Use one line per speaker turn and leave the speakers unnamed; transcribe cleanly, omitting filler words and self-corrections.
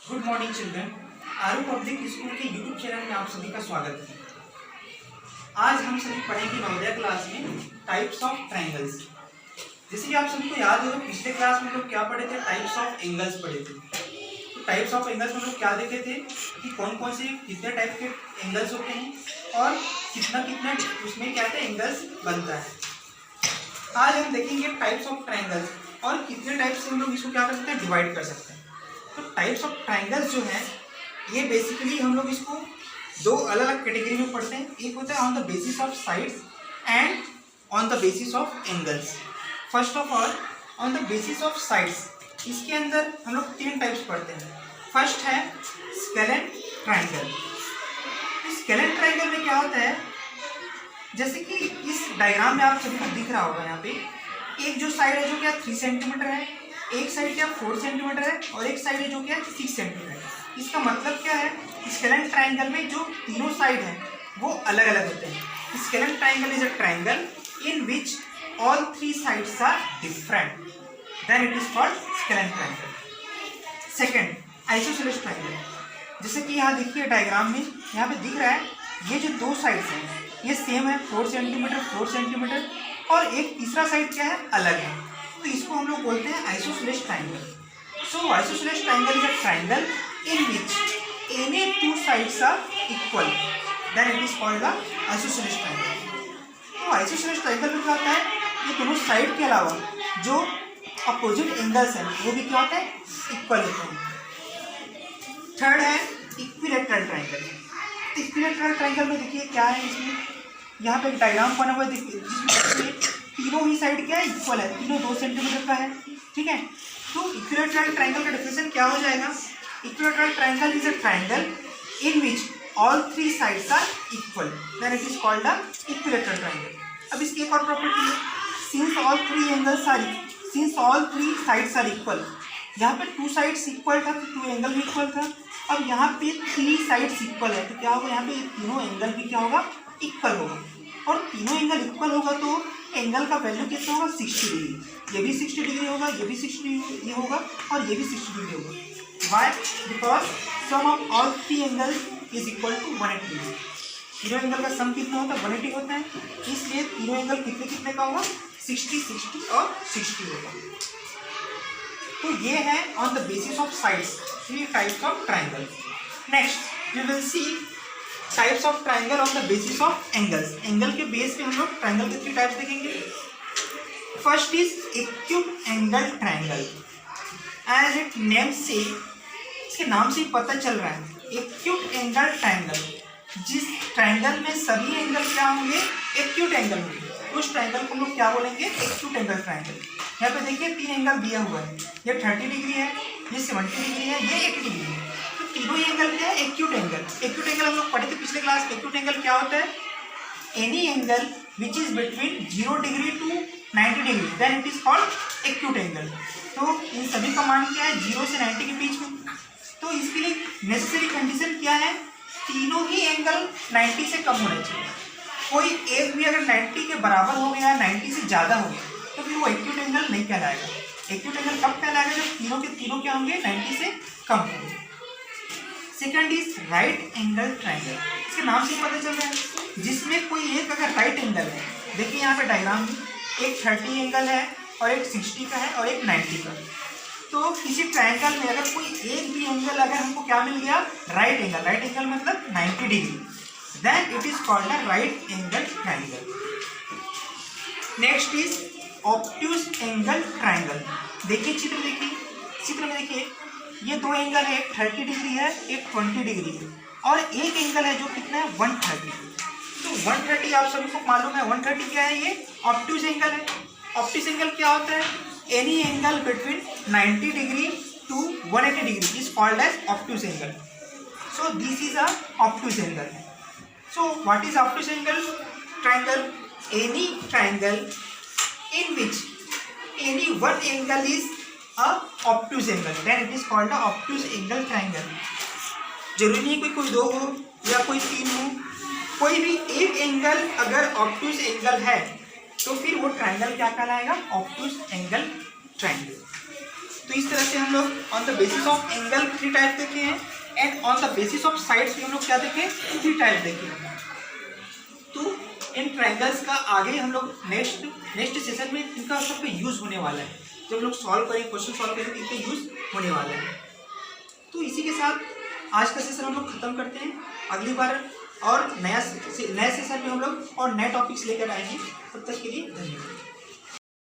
Good morning children. Aaru public school के YouTube channel में आप सभी का स्वागत है। आज हम सभी पढ़ेंगे नवोदय क्लास में टाइप्स ऑफ ट्रायंगल्स। जैसे कि आप सभी को याद होगा, पिछले क्लास में लोग क्या पढ़े थे, टाइप्स ऑफ एंगल्स पढ़े थे। तो टाइप्स ऑफ एंगल्स में लोग क्या देखे थे कि कौन कौन से कितने टाइप के एंगल्स होते हैं और कितना कितना उसमें क्या था एंगल्स बनता है। आज हम देखेंगे टाइप्स ऑफ ट्रायंगल्स और कितने टाइप से हम लोग इसको क्या कर सकते हैं, डिवाइड कर सकते हैं। तो टाइप्स ऑफ ट्रायंगल्स जो है ये बेसिकली हम लोग इसको दो अलग अलग कैटेगरी में पढ़ते हैं। एक होता है on the basis of sides and on the basis of angles. First of all on the basis of sides, इसके अंदर हम लोग तीन टाइप्स पढ़ते हैं। फर्स्ट है स्केलेन ट्रायंगल। स्केलेन ट्रायंगल में क्या होता है, जैसे कि इस डायग्राम में आप सभी को दिख रहा होगा, यहाँ पे एक जो साइड है जो क्या 3 सेंटीमीटर है, एक साइड क्या 4 सेंटीमीटर है और एक साइड है जो क्या 6 सेंटीमीटर है। इसका मतलब क्या है, स्केलेन ट्रायंगल में जो तीनों साइड हैं वो अलग अलग होते हैं। Scalene triangle is a triangle in which all 3 sides are different, then it is called scalene triangle. Second, isosceles triangle. जैसे कि यहाँ देखिए डायग्राम में यहाँ पे दिख रहा है, ये जो दो साइड्स हैं ये सेम है, 4 सेंटीमीटर 4 सेंटीमीटर, और एक तीसरा साइड क्या है, अलग है। तो इसको हम लोग बोलते हैं isosceles triangle. So isosceles triangle is a triangle in which any 2 sides are equal, then it is called the isosceles triangle. तो आइसोसेलेस ट्रायंगल में क्या होता है, ये दोनों साइड के अलावा जो अपोजिट एंगल्स हैं वो भी क्या होता है, इक्वल होते हैं। थर्ड है इक्विलैटरल ट्रायंगल। इक्विलैटरल ट्रायंगल में देखिए क्या है, इसमें यहाँ पे एक डायग्राम बना हुआ है जिसमें तीनों ही साइड क्या है, इक्वल है, तीनों 2 सेंटीमीटर का है, ठीक है। तो इक्विलैटरल ट्रायंगल का डेफिनेशन क्या हो जाएगा, equilateral triangle is a triangle in which all 3 sides are equal, then it is called the equilateral triangle. अब इसकी एक और प्रॉपर्टी है, since all 3 sides are equal. यहाँ पे 2 साइड्स इक्वल था तो 2 एंगल भी इक्वल था। अब यहाँ पे 3 साइड्स इक्वल है तो क्या होगा, यहाँ पे तीनों एंगल भी क्या होगा, इक्वल होगा। और तीनों एंगल इक्वल होगा तो एंगल का वैल्यू कितना होगा, 60 डिग्री। ये भी 60 डिग्री होगा, ये भी 60 डिग्री होगा और ये भी 60 डिग्री होगा। Why? Because sum of all 3 angle is equal to 180 degree. तीनों एंगल का सम कितना होता है, 180 होता है, इसलिए तीनों एंगल कितने कितने का होगा, 60 60 और 60 होगा। तो ये है on the basis of sides 3 types of triangle. Next we will see types of triangle on the basis of angles. Angle के बेस पे हम लोग ट्रायंगल के 3 टाइप्स देखेंगे। First is acute angle triangle. As it name से, इसके नाम से ही पता चल रहा है, एक्यूट एंगल ट्रायंगल। जिस ट्रायंगल में सभी एंगल क्या होंगे, एक्यूट एंगल होंगे, उस ट्रायंगल को हम लोग क्या बोलेंगे, एक्यूट एंगल ट्रायंगल। यहाँ पे देखिए 3 एंगल दिया हुआ है, ये 30 डिग्री है, ये 70 डिग्री है, ये 80 डिग्री है। तो तीनों एंगल क्या है, एक्यूट एंगल। एक्यूट एंगल हम लोग पढ़े थे पिछले क्लास में। एक्यूट एंगल क्या होता है, any angle which is between 0 degree to 90 degree, then it is called acute angle. तो इन सभी का मान क्या है, 0 से 90 के बीच में। तो इसके लिए नेसेसरी कंडीशन क्या है, तीनों ही एंगल 90 से कम होने चाहिए। कोई एक भी अगर 90 के बराबर हो गया, 90 से ज़्यादा हो गया, तो फिर वो एक्यूट एंगल नहीं कहलाएगा। एक्यूट एंगल कब कहलाएगा, जब तीनों के तीनों क्या होंगे, 90 से कम होंगे। Second is right angle triangle. इसके नाम से पता चल रहा है, जिसमें कोई एक अगर राइट एंगल है, देखिए यहाँ पे डायग्राम में एक 30 एंगल है और एक 60 का है और एक 90 का। तो किसी ट्रायंगल में अगर कोई एक भी एंगल अगर हमको क्या मिल गया, राइट एंगल, राइट एंगल मतलब 90 degree, then it is called a right angle triangle. Next is obtuse angle triangle. देखिए चित्र में देखिए ये 2 एंगल है, एक 30 डिग्री है, एक 20 डिग्री है, और एक एंगल है जो कितना है, 130। तो 130 आप सभी को मालूम है, 130 क्या है, ये ऑब्ट्यूज एंगल है। ऑब्ट्यूज एंगल क्या होता है, any angle between 90 degree to 180 degree is called as obtuse angle. So this is a obtuse angle. So what is obtuse angle triangle, any triangle in which any one angle is a obtuse angle, then it is called a obtuse angle triangle। जरूरी नहीं कोई 2 हो या कोई 3 हो, कोई भी एक एंगल अगर ऑब्ट्यूज एंगल है तो फिर वो ट्रायंगल क्या कहलाएगा, ऑब्ट्यूज एंगल ट्रायंगल। तो इस तरह से हम लोग on the basis of angle 3 type देखे हैं and on the basis of sides भी हम लोग क्या देखे 3 टाइप देखे हैं। तो इन ट्रायंगल्स का आगे हम लोग नेक्स्ट सेशन में इनका सबका यूज होने वाला है। जब लोग सॉल्व करेंगे, क्वेश्चन सॉल्व करेंगे तो इनका यूज होने वाला है। तो इसी के साथ आज का सेशन हम लोग खत्म करते हैं। अगली बार और नए सेशन में हम लोग और नए टॉपिक्स लेकर आएंगे। तब तक के लिए धन्यवाद।